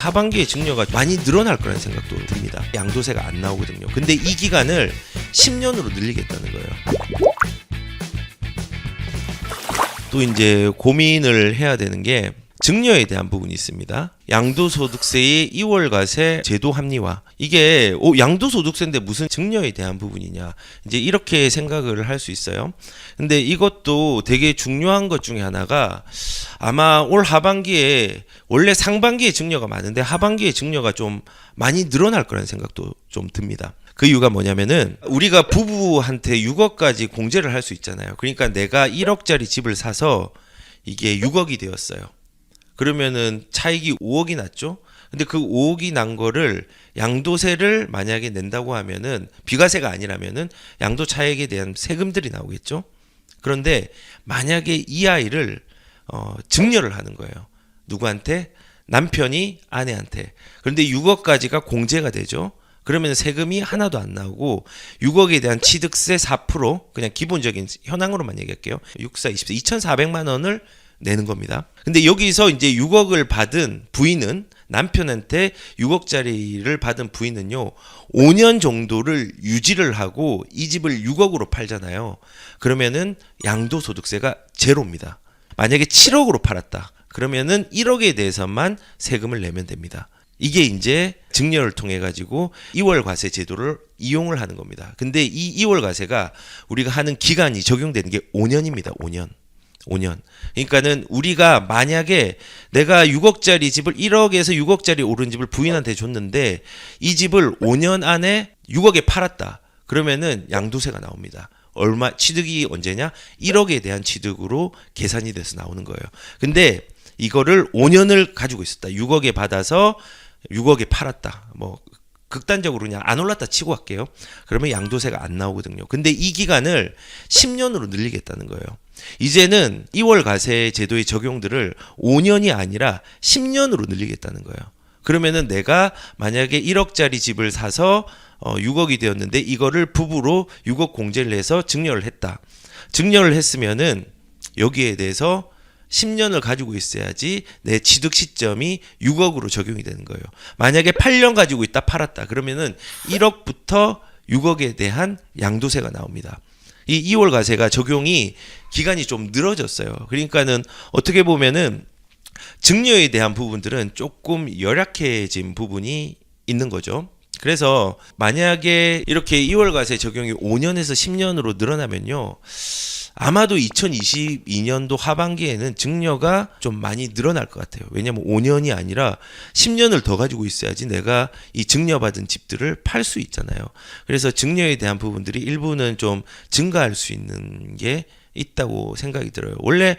하반기에 증여가 많이 늘어날 거라는 생각도 듭니다. 양도세가 안 나오거든요. 근데 이 기간을 10년으로 늘리겠다는 거예요. 또 이제 고민을 해야 되는 게 증여에 대한 부분이 있습니다. 양도소득세의 2월과세 제도 합리화. 이게 양도소득세인데 무슨 증여에 대한 부분이냐. 이제 이렇게 생각을 할 수 있어요. 근데 이것도 되게 중요한 것 중에 하나가 아마 올 하반기에 원래 상반기에 증여가 많은데 하반기에 증여가 좀 많이 늘어날 거라는 생각도 좀 듭니다. 그 이유가 뭐냐면은 우리가 부부한테 6억까지 공제를 할 수 있잖아요. 그러니까 내가 1억짜리 집을 사서 이게 6억이 되었어요. 그러면은 차익이 5억이 났죠. 근데 그 5억이 난 거를 양도세를 만약에 낸다고 하면은 비과세가 아니라면은 양도 차익에 대한 세금들이 나오겠죠. 그런데 만약에 이 아이를 증여를 하는 거예요. 누구한테? 남편이 아내한테. 그런데 6억까지가 공제가 되죠. 그러면 세금이 하나도 안 나오고 6억에 대한 취득세 4% 그냥 기본적인 현황으로만 얘기할게요. 6, 4, 24, 2,400만 원을 내는 겁니다. 근데 여기서 이제 6억을 받은 부인은 남편한테 6억짜리를 받은 부인은요 5년 정도를 유지를 하고 이 집을 6억으로 팔잖아요. 그러면은 양도소득세가 제로입니다. 만약에 7억으로 팔았다. 그러면은 1억에 대해서만 세금을 내면 됩니다. 이게 이제 증여를 통해 가지고 2월 과세 제도를 이용을 하는 겁니다. 근데 이 2월 과세가 우리가 하는 기간이 적용되는 게 5년입니다. 5년. 그러니까는 우리가 만약에 내가 6억짜리 집을 1억에서 6억짜리 오른 집을 부인한테 줬는데 이 집을 5년 안에 6억에 팔았다. 그러면은 양도세가 나옵니다. 얼마 취득이 언제냐? 1억에 대한 취득으로 계산이 돼서 나오는 거예요. 근데 이거를 5년을 가지고 있었다. 6억에 받아서 6억에 팔았다. 뭐 극단적으로 그냥 안 올랐다 치고 할게요. 그러면 양도세가 안 나오거든요. 근데 이 기간을 10년으로 늘리겠다는 거예요. 이제는 2월 과세 제도의 적용들을 5년이 아니라 10년으로 늘리겠다는 거예요. 그러면은 내가 만약에 1억짜리 집을 사서 6억이 되었는데 이거를 부부로 6억 공제를 해서 증여를 했다. 증여를 했으면은 여기에 대해서 10년을 가지고 있어야지 내 취득 시점이 6억으로 적용이 되는 거예요. 만약에 8년 가지고 있다 팔았다. 그러면은 1억부터 6억에 대한 양도세가 나옵니다. 이 2월 과세가 적용이 기간이 좀 늘어졌어요. 그러니까는 어떻게 보면은 증여에 대한 부분들은 조금 열악해진 부분이 있는 거죠. 그래서 만약에 이렇게 2월 과세 적용이 5년에서 10년으로 늘어나면요. 아마도 2022년도 하반기에는 증여가 좀 많이 늘어날 것 같아요. 왜냐하면 5년이 아니라 10년을 더 가지고 있어야지 내가 이 증여받은 집들을 팔 수 있잖아요. 그래서 증여에 대한 부분들이 일부는 좀 증가할 수 있는 게 있다고 생각이 들어요. 원래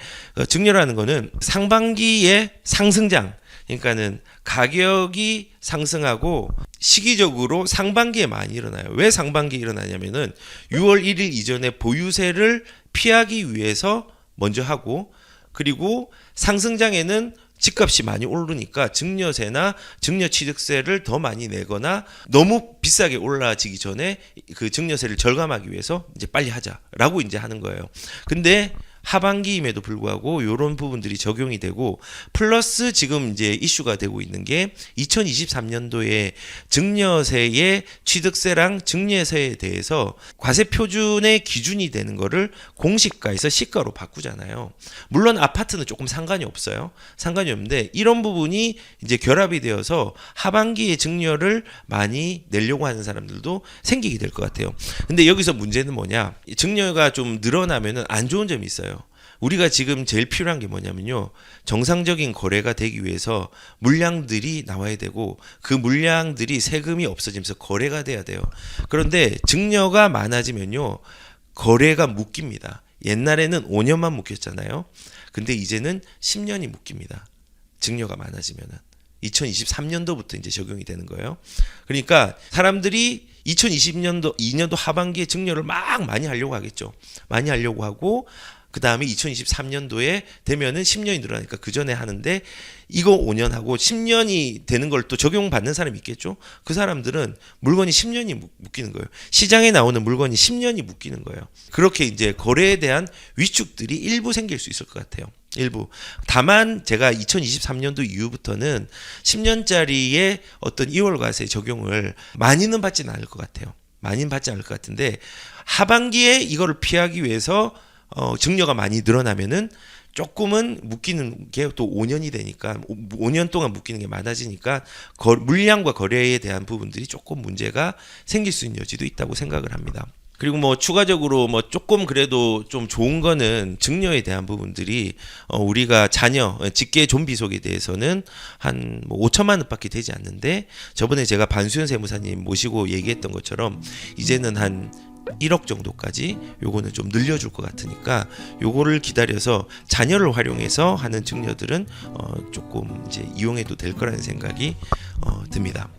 증여라는 거는 상반기에 상승장, 그러니까는 가격이 상승하고 시기적으로 상반기에 많이 일어나요. 왜 상반기에 일어나냐면은 6월 1일 이전에 보유세를 피하기 위해서 먼저 하고, 그리고 상승장에는 집값이 많이 오르니까 증여세나 증여취득세를 더 많이 내거나 너무 비싸게 올라지기 전에 그 증여세를 절감하기 위해서 이제 빨리 하자라고 이제 하는 거예요. 근데 하반기임에도 불구하고 이런 부분들이 적용이 되고, 플러스 지금 이제 이슈가 되고 있는 게 2023년도에 증여세의 취득세랑 증여세에 대해서 과세 표준의 기준이 되는 거를 공시가에서 시가로 바꾸잖아요. 물론 아파트는 조금 상관이 없어요. 상관이 없는데 이런 부분이 이제 결합이 되어서 하반기에 증여를 많이 내려고 하는 사람들도 생기게 될 것 같아요. 근데 여기서 문제는 뭐냐? 증여가 좀 늘어나면은 안 좋은 점이 있어요. 우리가 지금 제일 필요한 게 뭐냐면요. 정상적인 거래가 되기 위해서 물량들이 나와야 되고 그 물량들이 세금이 없어지면서 거래가 돼야 돼요. 그런데 증여가 많아지면요. 거래가 묶입니다. 옛날에는 5년만 묶였잖아요. 근데 이제는 10년이 묶입니다. 증여가 많아지면은. 2023년도부터 이제 적용이 되는 거예요. 그러니까 사람들이 2020년도 2년도 하반기에 증여를 막 많이 하려고 하겠죠. 많이 하려고 하고 그 다음에 2023년도에 되면은 10년이 늘어나니까 그 전에 하는데 이거 5년 하고 10년이 되는 걸 또 적용받는 사람이 있겠죠. 그 사람들은 물건이 10년이 묶이는 거예요. 시장에 나오는 물건이 10년이 묶이는 거예요. 그렇게 이제 거래에 대한 위축들이 일부 생길 수 있을 것 같아요. 일부. 다만 제가 2023년도 이후부터는 10년짜리의 어떤 2월 과세 적용을 많이는 받지는 않을 것 같아요. 많이는 받지 않을 것 같은데 하반기에 이거를 피하기 위해서 증여가 많이 늘어나면은 조금은 묶이는 게 또 5년이 되니까 5년 동안 묶이는 게 많아지니까 물량과 거래에 대한 부분들이 조금 문제가 생길 수 있는 여지도 있다고 생각을 합니다. 그리고 뭐 추가적으로 뭐 조금 그래도 좀 좋은 거는 증여에 대한 부분들이 우리가 자녀 직계 존비속에 대해서는 한 뭐 5천만 원밖에 되지 않는데 저번에 제가 반수현 세무사님 모시고 얘기했던 것처럼 이제는 한 1억 정도까지 요거는 좀 늘려줄 것 같으니까 요거를 기다려서 자녀를 활용해서 하는 증여들은 조금 이제 이용해도 될 거라는 생각이 듭니다.